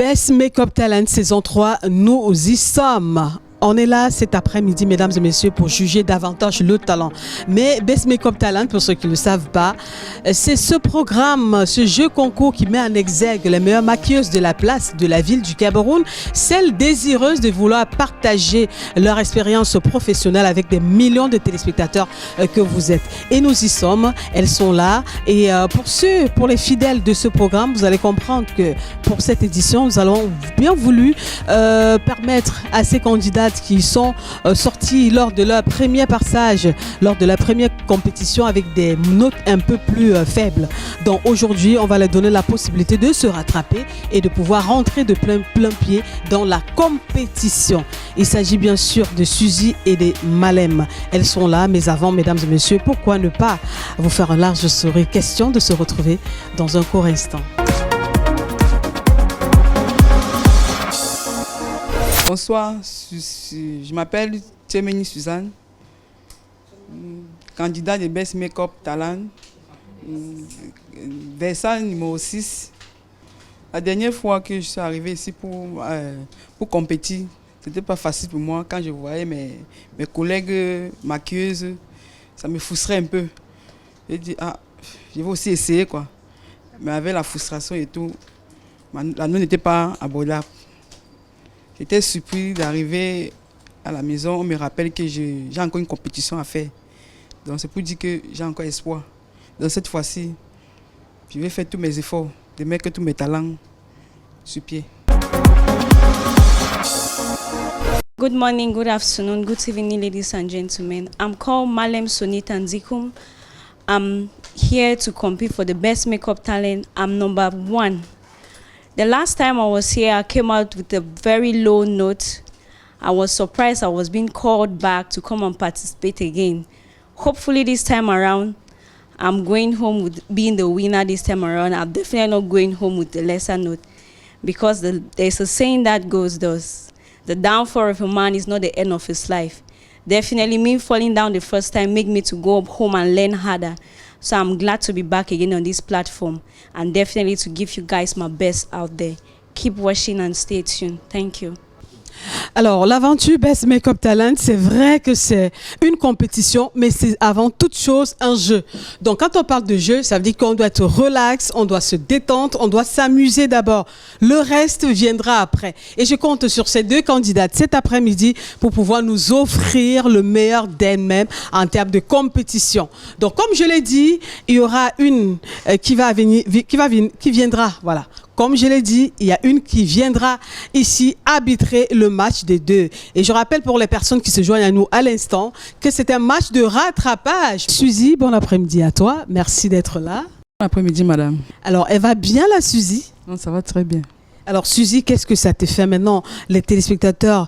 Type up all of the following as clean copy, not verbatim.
Best Makeup Talent saison 3, nous y sommes. On est là cet après-midi, mesdames et messieurs, pour juger davantage le talent. Mais Best Makeup Talent, pour ceux qui ne le savent pas, c'est ce programme, ce jeu concours qui met en exergue les meilleures maquilleuses de la place, de la ville du Cameroun, celles désireuses de vouloir partager leur expérience professionnelle avec des millions de téléspectateurs que vous êtes. Et nous y sommes, elles sont là. Et pour les fidèles de ce programme, vous allez comprendre que pour cette édition, nous allons bien voulu permettre à ces candidats qui sont sortis lors de leur premier passage, lors de la première compétition avec des notes un peu plus faibles. Donc aujourd'hui, on va leur donner la possibilité de se rattraper et de pouvoir rentrer de plein pied dans la compétition. Il s'agit bien sûr de Suzy et de Malem. Elles sont là, mais avant, mesdames et messieurs, pourquoi ne pas vous faire un large sourire? Question de se retrouver dans un court instant. Bonsoir, je m'appelle Tchemeni Suzanne, candidate de Best Makeup Talent, Versailles numéro 6. La dernière fois que je suis arrivée ici pour compétir, c'était pas facile pour moi. Quand je voyais mes collègues maquilleuses, ça me frustrait un peu. J'ai dit, je vais aussi essayer quoi. Mais avec la frustration et tout, la note n'était pas abordable. J'étais surpris d'arriver à la maison. On me rappelle que j'ai encore une compétition à faire. Donc c'est pour dire que j'ai encore espoir. Donc cette fois-ci, je vais faire tous mes efforts de mettre tous mes talents sur pied. Good morning, good afternoon, good evening, ladies and gentlemen. I'm called Malem Sonita Nzikum. I'm here to compete for the Best Makeup Talent. I'm number 1. The last time I was here, I came out with a very low note. I was surprised I was being called back to come and participate again. Hopefully this time around, I'm going home with being the winner this time around. I'm definitely not going home with the lesser note, because there's a saying that goes thus: the downfall of a man is not the end of his life. Definitely me falling down the first time made me to go home and learn harder. So I'm glad to be back again on this platform and definitely to give you guys my best out there. Keep watching and stay tuned. Thank you. Alors, l'aventure Best Makeup Talent, c'est vrai que c'est une compétition, mais c'est avant toute chose un jeu. Donc, quand on parle de jeu, ça veut dire qu'on doit être relax, on doit se détendre, on doit s'amuser d'abord. Le reste viendra après. Et je compte sur ces deux candidates cet après-midi pour pouvoir nous offrir le meilleur d'elles-mêmes en termes de compétition. Donc, comme je l'ai dit, il y aura une qui viendra, voilà. Comme je l'ai dit, il y a une qui viendra ici arbitrer le match des deux. Et je rappelle pour les personnes qui se joignent à nous à l'instant que c'est un match de rattrapage. Suzy, bon après-midi à toi. Merci d'être là. Bon après-midi, madame. Alors, elle va bien, la Suzy? Non, ça va très bien. Alors, Suzy, qu'est-ce que ça te fait maintenant? Les téléspectateurs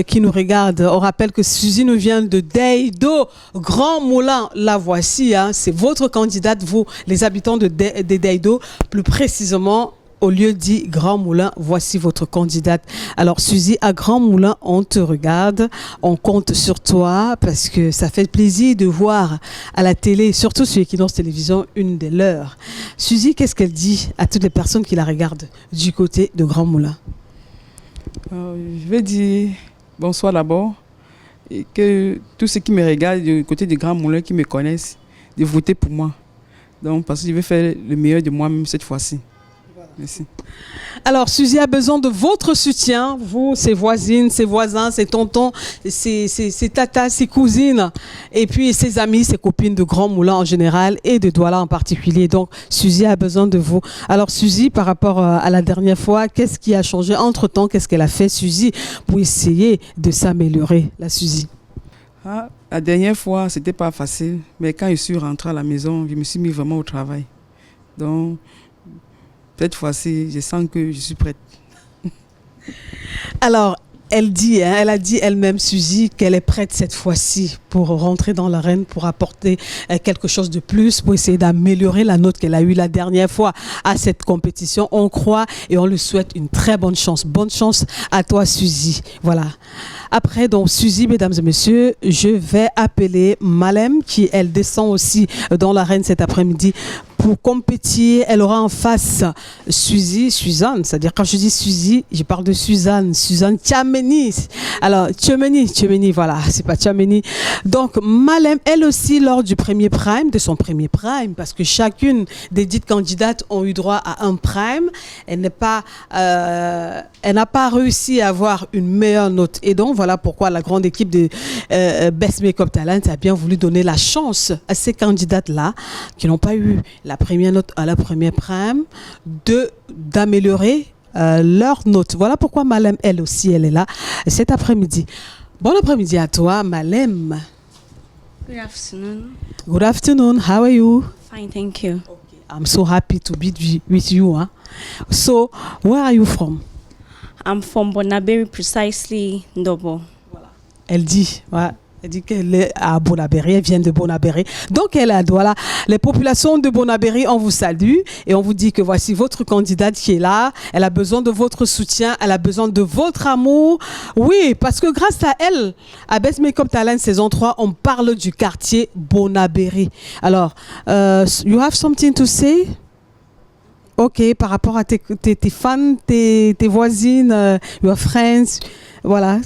qui nous regardent, on rappelle que Suzy nous vient de Deido, Grand Moulin. La voici, hein, c'est votre candidate, vous, les habitants de Deido, plus précisément au lieu dit Grand Moulin. Voici votre candidate. Alors, Suzy, à Grand Moulin, on te regarde, on compte sur toi parce que ça fait plaisir de voir à la télé, surtout sur Equinox Télévision, une des leurs. Suzy, qu'est-ce qu'elle dit à toutes les personnes qui la regardent du côté de Grand Moulin? Je vais dire bonsoir d'abord, et que tous ceux qui me regardent du côté de Grand Moulin, qui me connaissent, de voter pour moi. Donc, parce que je vais faire le meilleur de moi-même cette fois-ci. Merci. Alors, Suzy a besoin de votre soutien, vous, ses voisines, ses voisins, ses tontons, ses tatas, ses cousines, et puis ses amis, ses copines de Grand Moulin en général et de Douala en particulier. Donc, Suzy a besoin de vous. Alors, Suzy, par rapport à la dernière fois, qu'est-ce qui a changé entre-temps? Qu'est-ce qu'elle a fait, Suzy, pour essayer de s'améliorer, la Suzy? La dernière fois, c'était pas facile, mais quand je suis rentrée à la maison, je me suis mis vraiment au travail. Donc, cette fois-ci, je sens que je suis prête. Alors, elle a dit elle-même, Suzy, qu'elle est prête cette fois-ci pour rentrer dans l'arène, pour apporter quelque chose de plus, pour essayer d'améliorer la note qu'elle a eue la dernière fois à cette compétition. On croit et on lui souhaite une très bonne chance. Bonne chance à toi, Suzy. Voilà. Après, donc, Suzy, mesdames et messieurs, je vais appeler Malem, qui, elle, descend aussi dans l'arène cet après-midi pour compétir. Elle aura en face Suzanne, c'est-à-dire quand je dis Suzy, je parle de Suzanne Tchameni. Alors, Tchameni, voilà, c'est pas Tchameni. Donc, Malem, elle aussi, lors de son premier prime, parce que chacune des dites candidates ont eu droit à un prime, elle n'a pas réussi à avoir une meilleure note. Et donc, voilà pourquoi la grande équipe de Best Makeup Talent a bien voulu donner la chance à ces candidates-là qui n'ont pas eu la première note à la première prime d'améliorer leur note. Voilà pourquoi Malem, elle aussi, elle est là cet après-midi. Bon après-midi à toi, Malem. Good afternoon. Good afternoon. How are you? Fine, thank you. Okay. I'm so happy to be with you. Huh? So, where are you from? I'm from Bonaberi, precisely Ndobo. Voilà. Elle dit qu'elle est à Bonaberi, elle vient de Bonaberi. Donc, voilà, les populations de Bonaberi, on vous salue et on vous dit que voici votre candidate qui est là. Elle a besoin de votre soutien, elle a besoin de votre amour. Oui, parce que grâce à elle, à Best Makeup Talent saison 3, on parle du quartier Bonaberi. Alors, you have something to say? Ok, par rapport à tes fans, tes voisines, your friends, voilà.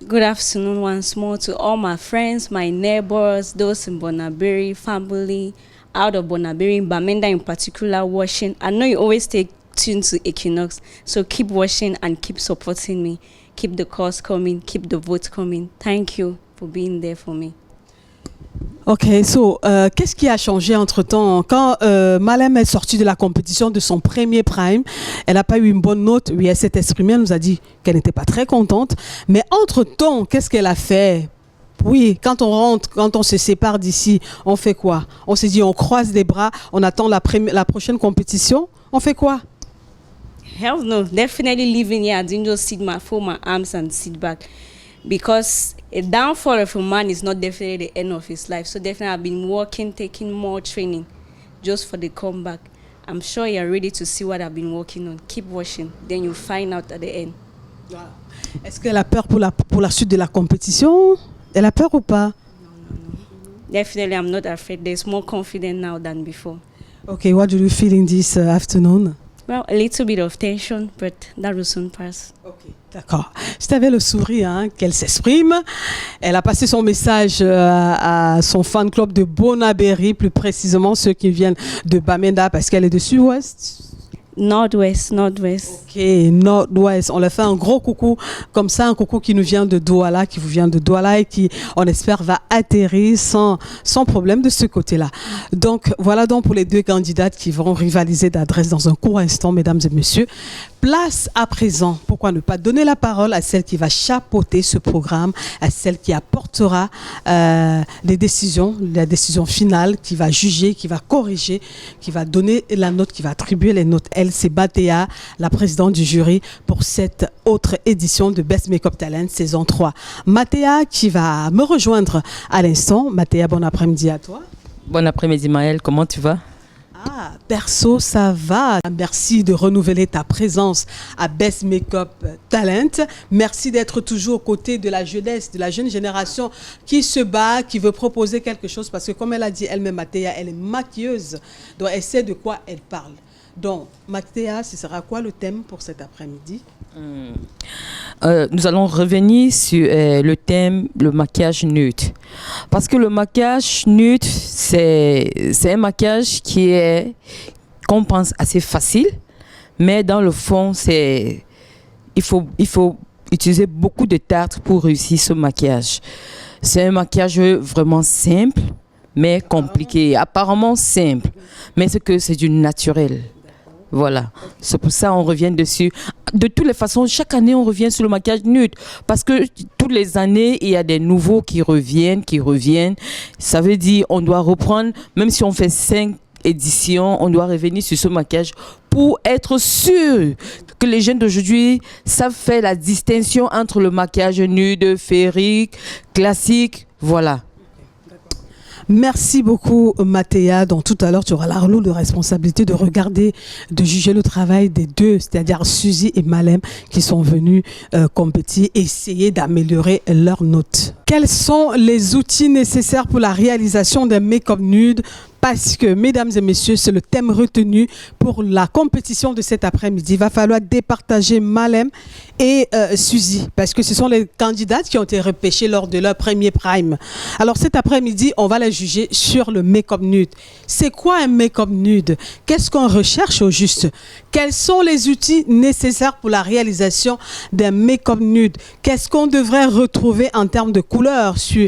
Good afternoon once more to all my friends, my neighbors, those in Bonaberi, family, out of Bonaberi, Bamenda in particular, watching. I know you always stay tuned to Equinox, so keep watching and keep supporting me. Keep the calls coming, keep the votes coming. Thank you for being there for me. Ok, so, qu'est-ce qui a changé entre-temps? Quand Malem est sortie de la compétition de son premier prime, elle n'a pas eu une bonne note. Oui, elle s'est exprimée, elle nous a dit qu'elle n'était pas très contente. Mais entre-temps, qu'est-ce qu'elle a fait? Oui, quand on rentre, quand on se sépare d'ici, on fait quoi? On se dit, on croise les bras, on attend la prochaine compétition. On fait quoi? Hell no, definitely living here. I didn't just fold my arms and sit back. Because a downfall of a man is not definitely the end of his life. So definitely I've been working, taking more training just for the comeback. I'm sure you're ready to see what I've been working on. Keep watching, then you'll find out at the end. Wow. Est-ce qu'elle a peur pour la suite de la compétition? Elle a peur ou pas? No. Definitely I'm not afraid. There's more confidence now than before. Okay, what do you feel in this afternoon? Well, a little bit of tension, but that will soon pass. Okay. D'accord. C'est avec le sourire qu'elle s'exprime. Elle a passé son message à son fan club de Bonaberi, plus précisément ceux qui viennent de Bamenda, parce qu'elle est de Sud-Ouest. Nord-Ouest. Ok, Nord-Ouest. On leur fait un gros coucou, comme ça, un coucou qui nous vient de Douala, qui vous vient de Douala et qui, on espère, va atterrir sans problème de ce côté-là. Donc, voilà donc pour les deux candidates qui vont rivaliser d'adresse dans un court instant, mesdames et messieurs. Place à présent, pourquoi ne pas donner la parole à celle qui va chapeauter ce programme, à celle qui apportera la décision finale, qui va juger, qui va corriger, qui va donner la note, qui va attribuer les notes. Elle, c'est Mathea, la présidente du jury pour cette autre édition de Best Makeup Talent saison 3. Mathea qui va me rejoindre à l'instant. Mathea, bon après-midi à toi. Bon après-midi Maëlle, comment tu vas? Ah, perso, ça va. Merci de renouveler ta présence à Best Makeup Talent. Merci d'être toujours aux côtés de la jeunesse, de la jeune génération qui se bat, qui veut proposer quelque chose. Parce que comme elle a dit elle-même, Mathea, elle est maquilleuse. Donc, elle sait de quoi elle parle. Donc, Mathea, ce sera quoi le thème pour cet après-midi? Nous allons revenir sur le thème, le maquillage neutre. Parce que le maquillage neutre, c'est un maquillage qu'on pense assez facile, mais dans le fond, il faut utiliser beaucoup de tartre pour réussir ce maquillage. C'est un maquillage vraiment simple, mais compliqué. Apparemment simple, mais c'est du naturel. Voilà, c'est pour ça qu'on revient dessus. De toutes les façons, chaque année, on revient sur le maquillage neutre. Parce que toutes les années, il y a des nouveaux qui reviennent. Ça veut dire qu'on doit reprendre, même si on fait 5 éditions, on doit revenir sur ce maquillage pour être sûr que les jeunes d'aujourd'hui savent faire la distinction entre le maquillage nude, féerique, classique, voilà. Merci beaucoup Mathea. Donc tout à l'heure, tu auras la lourde responsabilité de regarder, de juger le travail des deux, c'est-à-dire Suzy et Malem qui sont venus compétir, essayer d'améliorer leurs notes. Quels sont les outils nécessaires pour la réalisation d'un make-up nude? Parce que, mesdames et messieurs, c'est le thème retenu pour la compétition de cet après-midi. Il va falloir départager Malem et Suzy, parce que ce sont les candidates qui ont été repêchées lors de leur premier prime. Alors cet après-midi, on va les juger sur le make-up nude. C'est quoi un make-up nude? Qu'est-ce qu'on recherche au juste? Quels sont les outils nécessaires pour la réalisation d'un make-up nude? Qu'est-ce qu'on devrait retrouver en termes de couleurs sur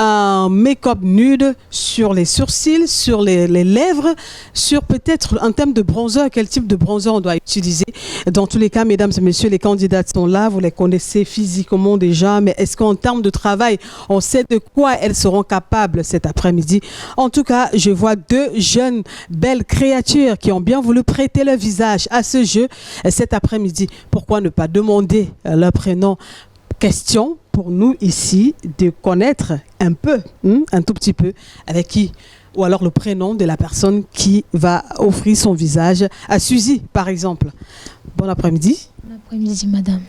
un make-up nude, sur les sourcils, sur les lèvres, sur peut-être en termes de bronzer, quel type de bronzer on doit utiliser. Dans tous les cas, mesdames et messieurs, les candidates sont là, vous les connaissez physiquement déjà, mais est-ce qu'en termes de travail, on sait de quoi elles seront capables cet après-midi? En tout cas, je vois deux jeunes belles créatures qui ont bien voulu prêter leur visage à ce jeu cet après-midi. Pourquoi ne pas demander leur prénom? Question pour nous ici de connaître un peu, un tout petit peu, avec qui, ou alors le prénom de la personne qui va offrir son visage à Suzy, par exemple. Bon après-midi. Bon après-midi, madame.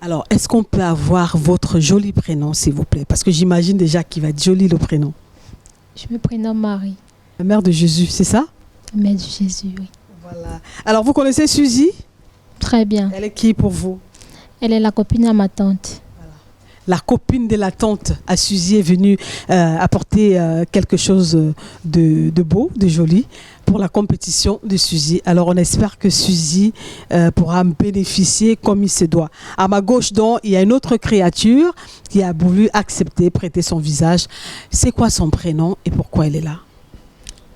Alors, est-ce qu'on peut avoir votre joli prénom, s'il vous plaît? Parce que j'imagine déjà qu'il va être joli le prénom. Je me prénomme Marie. La mère de Jésus, c'est ça? La mère de Jésus, oui. Voilà. Alors, vous connaissez Suzy? Très bien. Elle est qui pour vous? Elle est la copine à ma tante. La copine de la tante à Suzy est venue apporter quelque chose de beau, de joli pour la compétition de Suzy. Alors on espère que Suzy pourra bénéficier comme il se doit. À ma gauche donc, il y a une autre créature qui a voulu accepter, prêter son visage. C'est quoi son prénom et pourquoi elle est là?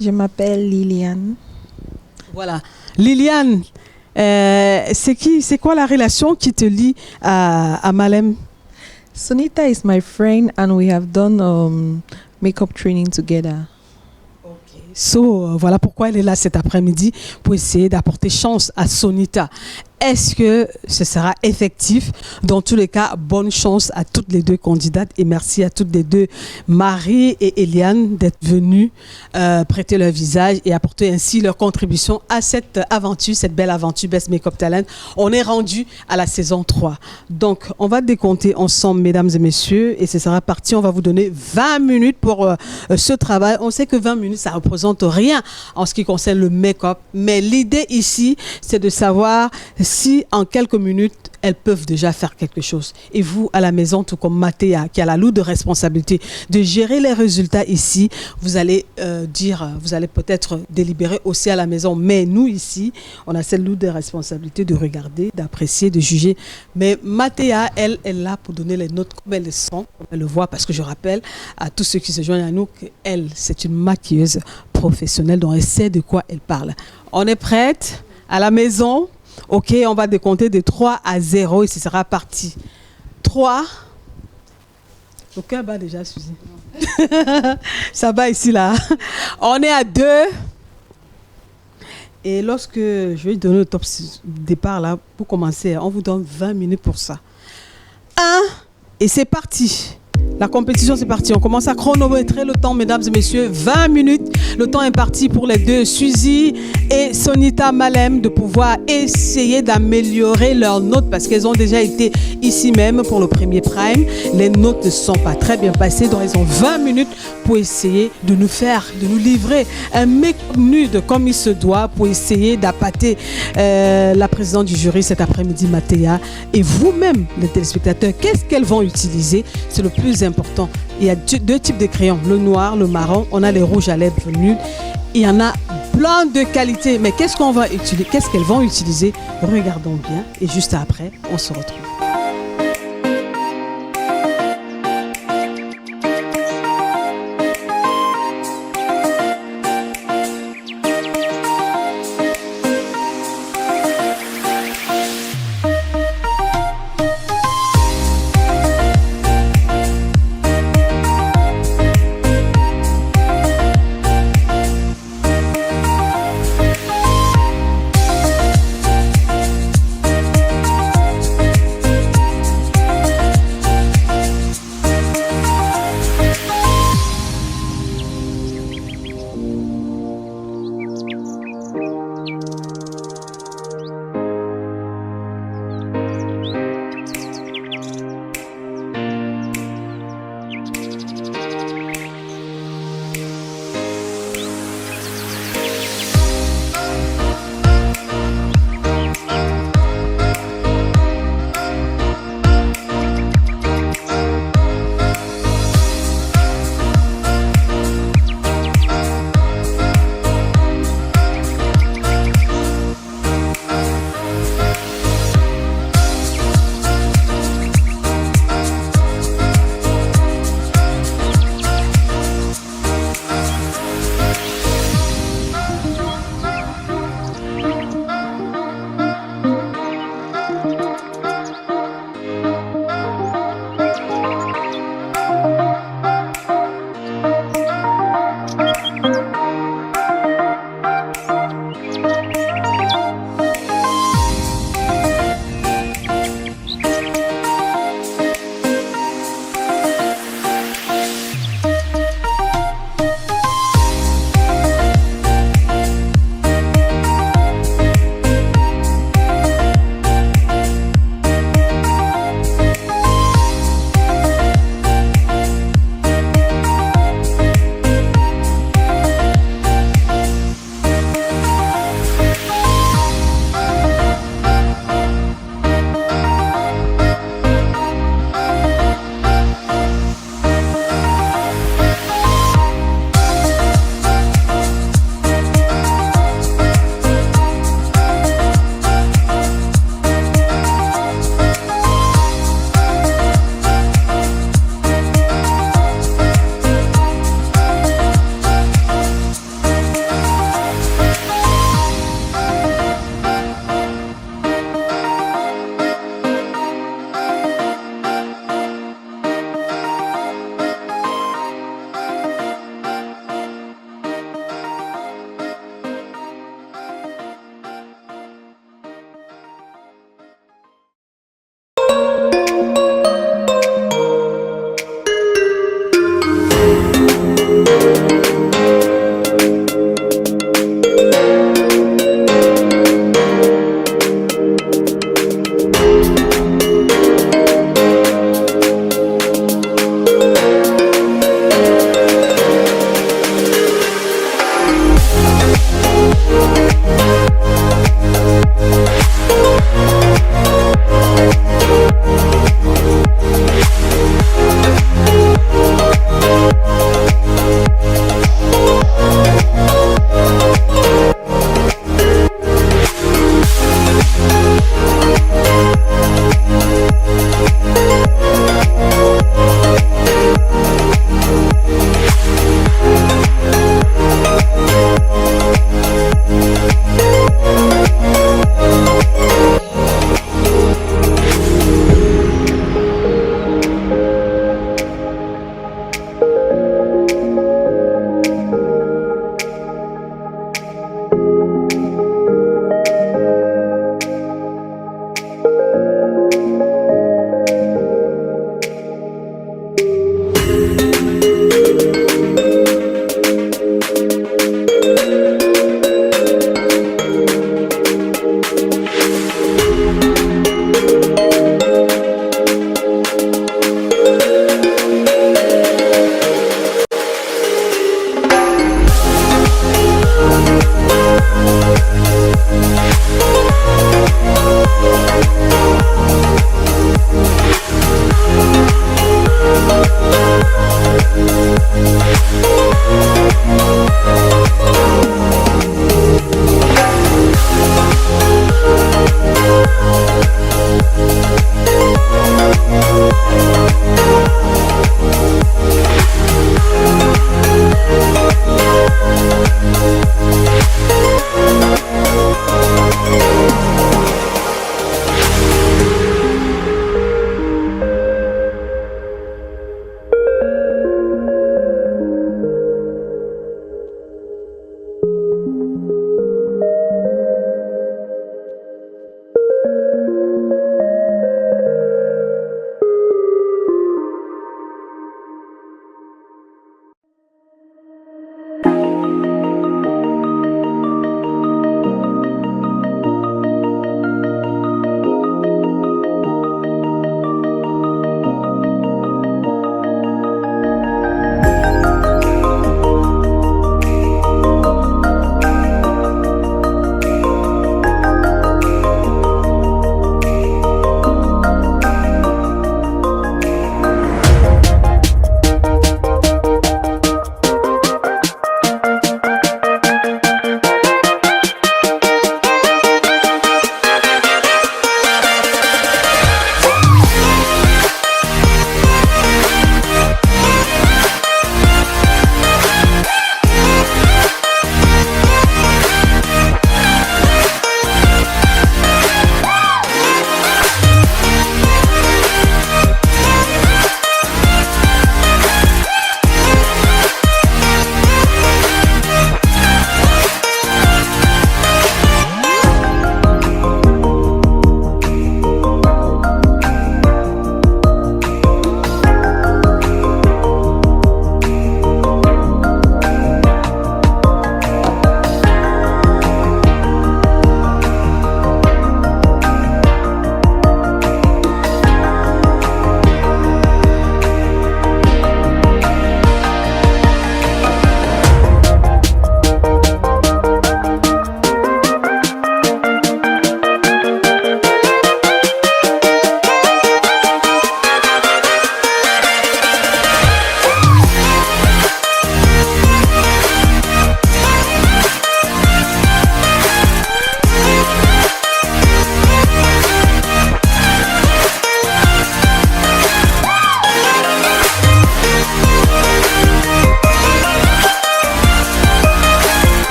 Je m'appelle Liliane. Voilà. Liliane, c'est quoi la relation qui te lie à Malem? Sonita is my friend and we have done makeup training together. So, voilà pourquoi elle est là cet après-midi, pour essayer d'apporter chance à Sonita. Est-ce que ce sera effectif? Dans tous les cas, bonne chance à toutes les deux candidates et merci à toutes les deux, Marie et Eliane, d'être venues prêter leur visage et apporter ainsi leur contribution à cette aventure, cette belle aventure Best Makeup Talent. On est rendu à la saison 3. Donc, on va décompter ensemble, mesdames et messieurs, et ce sera parti. On va vous donner 20 minutes pour ce travail. On sait que 20 minutes, ça représente rien en ce qui concerne le make-up, mais l'idée ici, c'est de savoir si en quelques minutes, elles peuvent déjà faire quelque chose. Et vous, à la maison, tout comme Mathéa, qui a la lourde responsabilité de gérer les résultats ici, vous allez vous allez peut-être délibérer aussi à la maison. Mais nous, ici, on a cette lourde responsabilité de regarder, d'apprécier, de juger. Mais Mathéa, elle est là pour donner les notes comme elles sont, comme elle le voit, parce que je rappelle à tous ceux qui se joignent à nous qu'elle, c'est une maquilleuse professionnelle, dont elle sait de quoi elle parle. On est prête à la maison? Ok, on va décompter de 3 à 0 et ce sera parti. 3. Le cœur bat déjà, Suzy. Ça bat ici, là. On est à 2. Et lorsque je vais donner le top départ, là, pour commencer, on vous donne 20 minutes pour ça. 1. Et c'est parti. La compétition, c'est parti. On commence à chronométrer le temps, mesdames et messieurs. 20 minutes. Le temps est parti pour les deux, Suzy et Sonita Malem, de pouvoir essayer d'améliorer leurs notes parce qu'elles ont déjà été ici même pour le premier prime. Les notes ne sont pas très bien passées, donc elles ont 20 minutes pour essayer de nous livrer un make-up nude comme il se doit, pour essayer d'appâter la présidente du jury cet après-midi, Mathéa, et vous-même, les téléspectateurs. Qu'est-ce qu'elles vont utiliser? C'est le plus important. Il y a deux types de crayons, le noir, le marron. On a les rouges à lèvres nudes. Il y en a plein de qualités. Mais qu'est-ce qu'on va utiliser? Qu'est-ce qu'elles vont utiliser? Regardons bien. Et juste après, on se retrouve.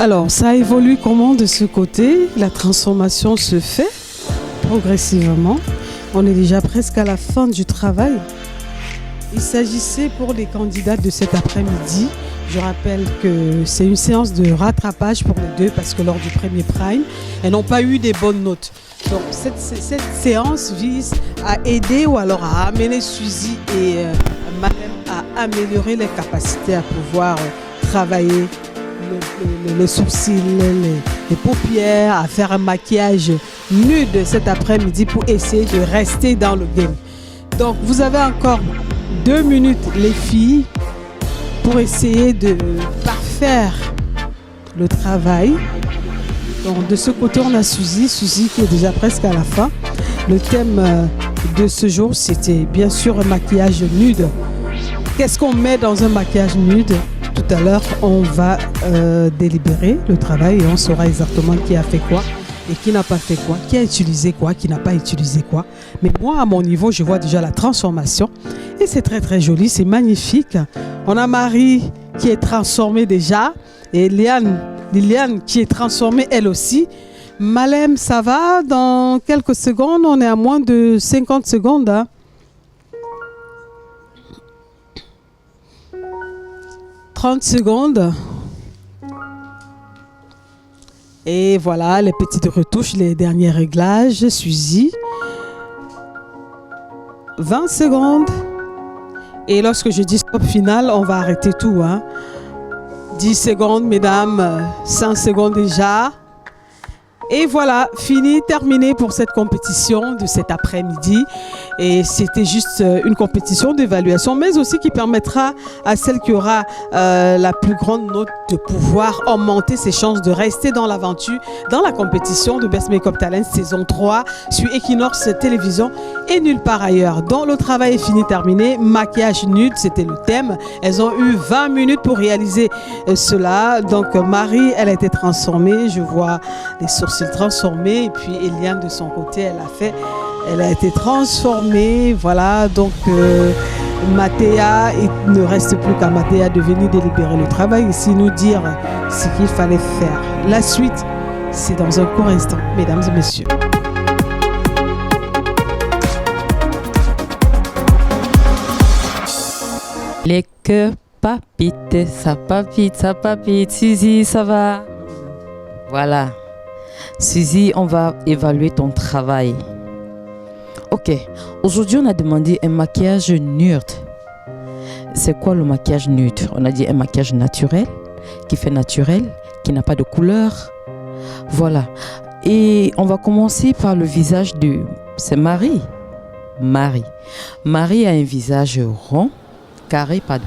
Alors, ça évolue comment de ce côté? La transformation se fait progressivement. On est déjà presque à la fin du travail. Il s'agissait pour les candidats de cet après-midi. Je rappelle que c'est une séance de rattrapage pour les deux parce que lors du premier prime, elles n'ont pas eu des bonnes notes. Donc, cette séance vise à aider ou alors à amener Suzy et Malem à améliorer les capacités à pouvoir travailler les sourcils, les paupières, à faire un maquillage nude cet après-midi pour essayer de rester dans le game. Donc, vous avez encore 2 minutes, les filles, pour essayer de parfaire le travail. Donc, de ce côté, on a Suzy qui est déjà presque à la fin. Le thème de ce jour, c'était bien sûr un maquillage nude. Qu'est-ce qu'on met dans un maquillage nude? Tout à l'heure, on va délibérer le travail et on saura exactement qui a fait quoi et qui n'a pas fait quoi, qui a utilisé quoi, qui n'a pas utilisé quoi. Mais moi, à mon niveau, je vois déjà la transformation et c'est très très joli, c'est magnifique. On a Marie qui est transformée déjà et Liliane qui est transformée elle aussi. Malem, ça va? Dans quelques secondes, on est à moins de 50 secondes. Hein? « 30 secondes. Et voilà, les petites retouches, les derniers réglages. Suzy. 20 secondes. Et lorsque je dis stop final, on va arrêter tout. Hein. 10 secondes, mesdames. 5 secondes déjà. Et voilà, fini, terminé pour cette compétition de cet après-midi. Et c'était juste une compétition d'évaluation, mais aussi qui permettra à celle qui aura la plus grande note de pouvoir augmenter ses chances de rester dans l'aventure, dans la compétition de Best Makeup Talent saison 3 sur Equinox Télévision et nulle part ailleurs. Donc le travail est fini, terminé. Maquillage nude, c'était le thème. Elles ont eu 20 minutes pour réaliser cela. Donc Marie, elle a été transformée. Je vois les sourcils transformés. Et puis Eliane, de son côté, elle a été transformée. Voilà, donc Mathéa, il ne reste plus qu'à Mathéa de venir délibérer le travail ici, nous dire ce qu'il fallait faire. La suite, c'est dans un court instant, mesdames et messieurs. Les cœurs palpitent, ça palpite. Suzy, ça va? Voilà. Suzy, on va évaluer ton travail. Ok. Aujourd'hui, on a demandé un maquillage nude. C'est quoi le maquillage nude? On a dit un maquillage naturel, qui fait naturel, qui n'a pas de couleur. Voilà. Et on va commencer par le visage de... C'est Marie. Marie a un visage rond. Carré, pardon.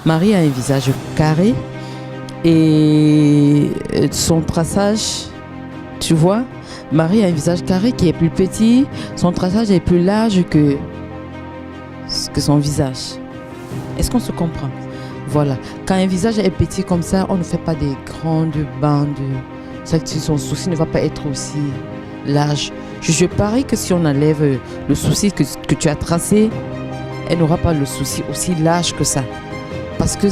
Marie a un visage carré et son traçage, tu vois, Marie a un visage carré qui est plus petit, son traçage est plus large que son visage. Est-ce qu'on se comprend? Voilà. Quand un visage est petit comme ça, on ne fait pas des grandes bandes. Son sourcil ne va pas être aussi large. Je parie que si on enlève le sourcil que tu as tracé, elle n'aura pas le sourcil aussi large que ça. Parce que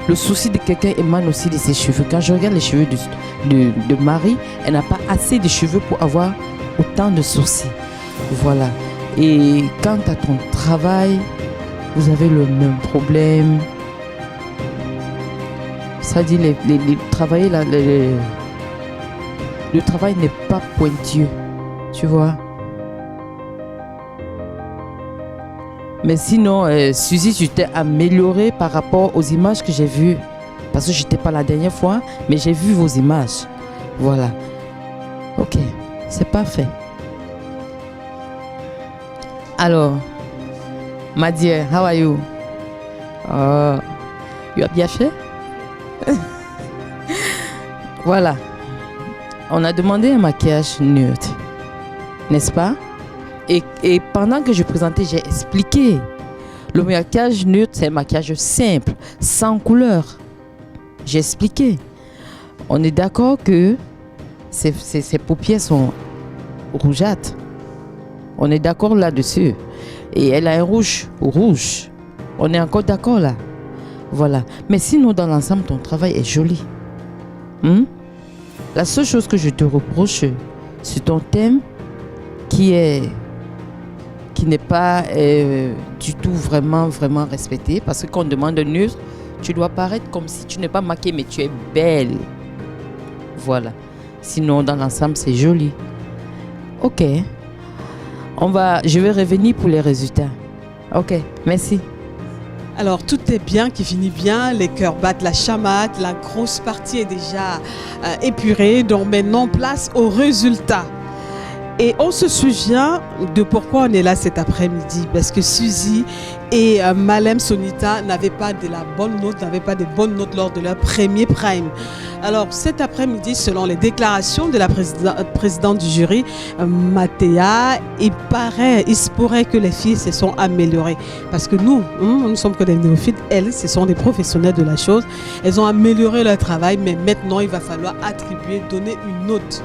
le souci de quelqu'un émane aussi de ses cheveux. Quand je regarde les cheveux de Marie, elle n'a pas assez de cheveux pour avoir autant de sourcils. Voilà. Et quant à ton travail, vous avez le même problème. Ça dit, le travail n'est pas pointilleux. Tu vois? Mais sinon, Suzy, tu t'es améliorée par rapport aux images que j'ai vues. Parce que je n'étais pas la dernière fois, mais j'ai vu vos images. Voilà. Ok, c'est parfait. Alors, ma dear, how are you? You as bien fait? Voilà. On a demandé un maquillage nude, n'est-ce pas? Et pendant que je présentais, j'ai expliqué. Le maquillage nude, c'est un maquillage simple, sans couleur. J'ai expliqué. On est d'accord que ses paupières sont rougeâtres. On est d'accord là-dessus. Et elle a un rouge. On est encore d'accord là. Voilà. Mais sinon, dans l'ensemble, ton travail est joli. La seule chose que je te reproche, c'est ton thème qui n'est pas du tout vraiment respecté. Parce que quand on demande un nude, tu dois paraître comme si tu n'es pas maquillée, mais tu es belle. Voilà. Sinon, dans l'ensemble, c'est joli. Ok. Je vais revenir pour les résultats. Ok, merci. Alors, tout est bien, qui finit bien. Les cœurs battent la chamade. La grosse partie est déjà épurée. Donc, maintenant, place aux résultats. Et on se souvient de pourquoi on est là cet après-midi. Parce que Suzy et Malem Sonita n'avaient pas de bonnes notes lors de leur premier prime. Alors cet après-midi, selon les déclarations de la présidente du jury, Mathéa, il se pourrait que les filles se sont améliorées. Parce que nous ne sommes que des néophytes. Elles, ce sont des professionnels de la chose. Elles ont amélioré leur travail, mais maintenant, il va falloir donner une note.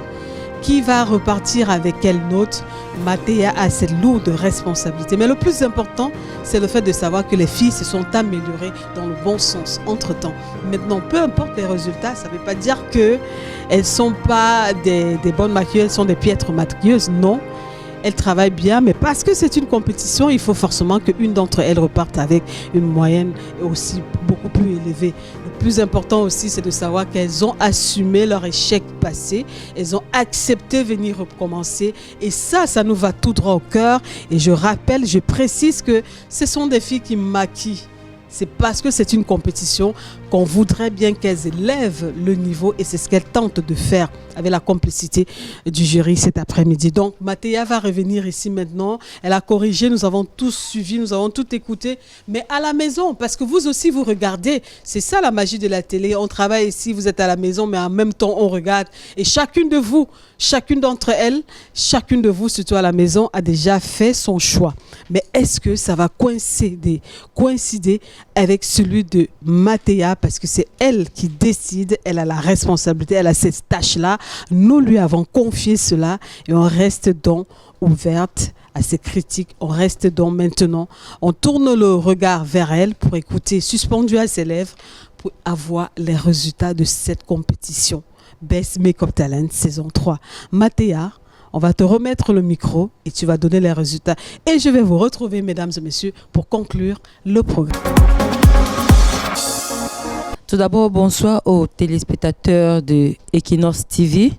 Qui va repartir avec quelle note? Mathéa a cette lourde responsabilité. Mais le plus important, c'est le fait de savoir que les filles se sont améliorées dans le bon sens entre-temps. Maintenant, peu importe les résultats, ça ne veut pas dire qu'elles ne sont pas des bonnes maquilleuses, elles sont des piètres maquilleuses. Non, elles travaillent bien, mais parce que c'est une compétition, il faut forcément qu'une d'entre elles reparte avec une moyenne aussi beaucoup plus élevée. Le plus important aussi, c'est de savoir qu'elles ont assumé leur échec passé, elles ont accepté venir recommencer, et ça nous va tout droit au cœur. Et je précise que ce sont des filles qui maquillent. C'est parce que c'est une compétition, qu'on voudrait bien qu'elles élèvent le niveau et c'est ce qu'elles tentent de faire avec la complicité du jury cet après-midi. Donc Mathéa va revenir ici maintenant. Elle a corrigé, nous avons tous suivi, nous avons tout écouté, mais à la maison, parce que vous aussi vous regardez, c'est ça la magie de la télé. On travaille ici, vous êtes à la maison, mais en même temps on regarde et chacune de vous, chacune d'entre elles, chacune de vous, surtout à la maison, a déjà fait son choix. Mais est-ce que ça va coïncider avec celui de Mathéa, parce que c'est elle qui décide, elle a la responsabilité, elle a cette tâche-là. Nous lui avons confié cela et on reste donc ouverte à ces critiques. On reste donc maintenant, on tourne le regard vers elle pour écouter, suspendu à ses lèvres, pour avoir les résultats de cette compétition. Best Makeup Talent saison 3. Mathéa, on va te remettre le micro et tu vas donner les résultats. Et je vais vous retrouver, mesdames et messieurs, pour conclure le programme. Tout d'abord, bonsoir aux téléspectateurs de Equinox TV.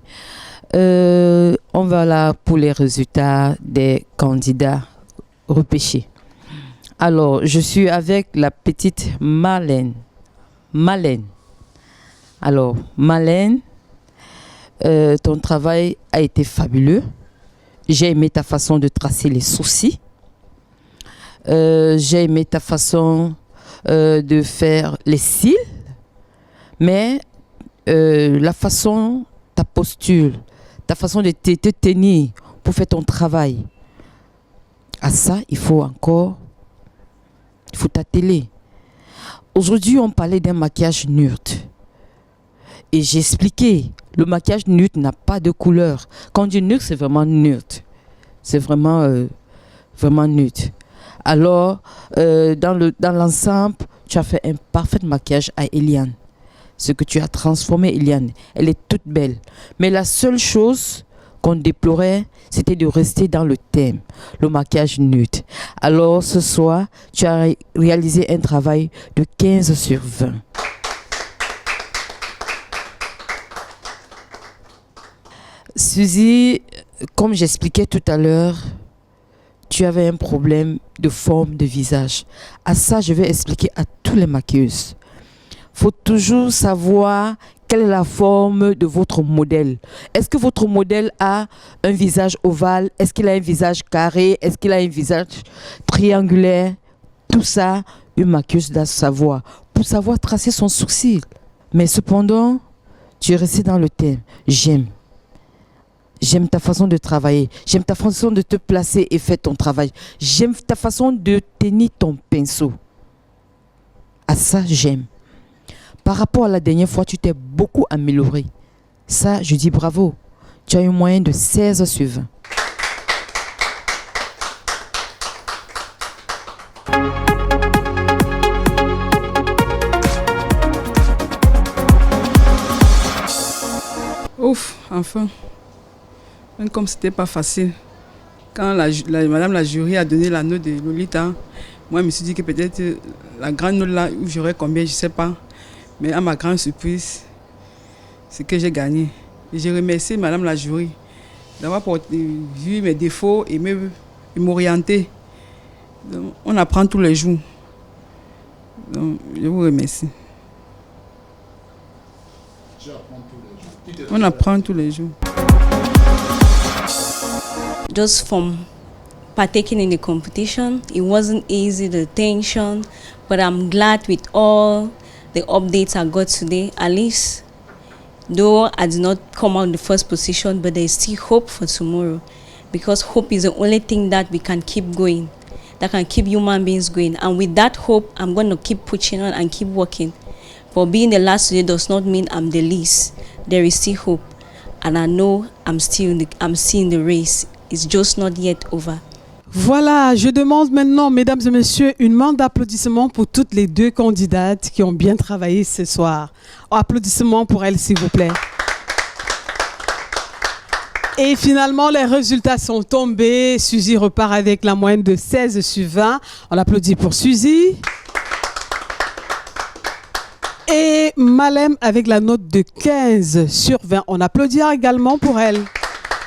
On va là pour les résultats des candidats repêchés. Alors, je suis avec la petite Marlène. Alors, Marlène, ton travail a été fabuleux. J'ai aimé ta façon de tracer les sourcils. J'ai aimé ta façon de faire les cils. Mais la façon, ta posture, ta façon de te tenir pour faire ton travail, à ça, il faut t'atteler. Aujourd'hui, on parlait d'un maquillage neutre. Et j'ai expliqué, le maquillage neutre n'a pas de couleur. Quand on dit neutre, c'est vraiment neutre. C'est vraiment neutre. Alors, dans l'ensemble, tu as fait un parfait maquillage à Eliane. Ce que tu as transformé, Eliane, elle est toute belle. Mais la seule chose qu'on déplorait, c'était de rester dans le thème, le maquillage neutre. Alors, ce soir, tu as réalisé un travail de 15 sur 20. Suzy, comme j'expliquais tout à l'heure, tu avais un problème de forme de visage. À ça, je vais expliquer à tous les maquilleuses. Il faut toujours savoir quelle est la forme de votre modèle. Est-ce que votre modèle a un visage ovale? Est-ce qu'il a un visage carré? Est-ce qu'il a un visage triangulaire? Tout ça, une maquilleuse doit savoir pour savoir tracer son sourcil. Mais cependant, tu es resté dans le thème. J'aime ta façon de travailler. J'aime ta façon de te placer et faire ton travail. J'aime ta façon de tenir ton pinceau. À ça, j'aime. Par rapport à la dernière fois, tu t'es beaucoup amélioré. Ça, je dis bravo. Tu as une moyenne de 16 sur 20. Ouf, enfin. Même comme c'était pas facile. Quand madame la jury a donné la note de Lolita, moi je me suis dit que peut-être la grande note là, où j'aurais combien, je sais pas. Mais à ma grande surprise, c'est que j'ai gagné. Et j'ai remercié madame la jury d'avoir vu mes défauts et m'orienter. On apprend tous les jours. Donc, je vous remercie. On apprend tous les jours. Just from partaking in the competition, it wasn't easy, the tension, but I'm glad with all the updates I got today. At least, though I did not come out in the first position, but there's still hope for tomorrow, because hope is the only thing that we can keep going, that can keep human beings going. And with that hope, I'm going to keep pushing on and keep working. For being the last today does not mean I'm the least. There is still hope, and I know I'm still in the race. It's just not yet over. Voilà, je demande maintenant, mesdames et messieurs, une main d'applaudissement pour toutes les deux candidates qui ont bien travaillé ce soir. Applaudissements pour elles, s'il vous plaît. Et finalement, les résultats sont tombés. Suzy repart avec la moyenne de 16 sur 20. On applaudit pour Suzy. Et Malem avec la note de 15 sur 20. On applaudit également pour elle.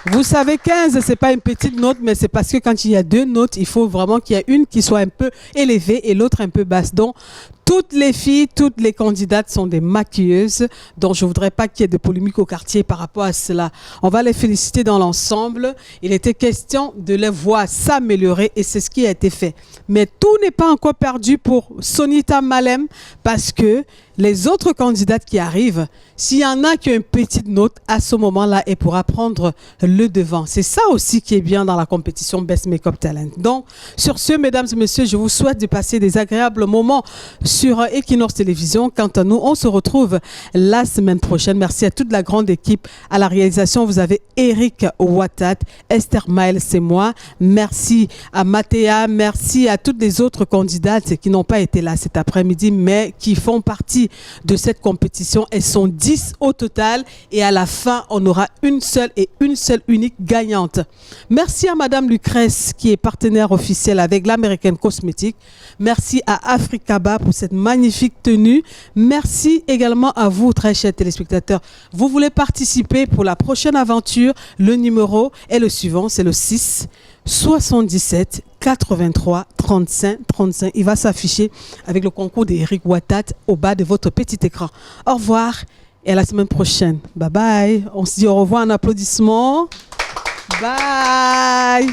Vous savez, 15, ce n'est pas une petite note, mais c'est parce que quand il y a deux notes, il faut vraiment qu'il y ait une qui soit un peu élevée et l'autre un peu basse. Donc, Toutes les filles, toutes les candidates sont des maquilleuses, donc je ne voudrais pas qu'il y ait de polémique au quartier par rapport à cela. On va les féliciter dans l'ensemble. Il était question de les voir s'améliorer et c'est ce qui a été fait. Mais tout n'est pas encore perdu pour Sonita Malem parce que les autres candidates qui arrivent, s'il y en a qui ont une petite note, à ce moment-là, elle pourra prendre le devant. C'est ça aussi qui est bien dans la compétition Best Makeup Talent. Donc, sur ce, mesdames et messieurs, je vous souhaite de passer des agréables moments sur Equinox Télévision. Quant à nous, on se retrouve la semaine prochaine. Merci à toute la grande équipe. À la réalisation, vous avez Eric Ouattat, Esther Miles, c'est moi. Merci à Mathéa, merci à toutes les autres candidates qui n'ont pas été là cet après-midi, mais qui font partie de cette compétition. Elles sont 10 au total et à la fin, on aura une seule unique gagnante. Merci à Madame Lucrèce qui est partenaire officiel avec l'American Cosmetics. Merci à Africaba pour cette magnifique tenue. Merci également à vous, très chers téléspectateurs. Vous voulez participer pour la prochaine aventure? Le numéro est le suivant, c'est le 6 77 83 35 35. Il va s'afficher avec le concours d'Eric Ouattat au bas de votre petit écran. Au revoir et à la semaine prochaine. Bye bye. On se dit au revoir en applaudissements. Bye.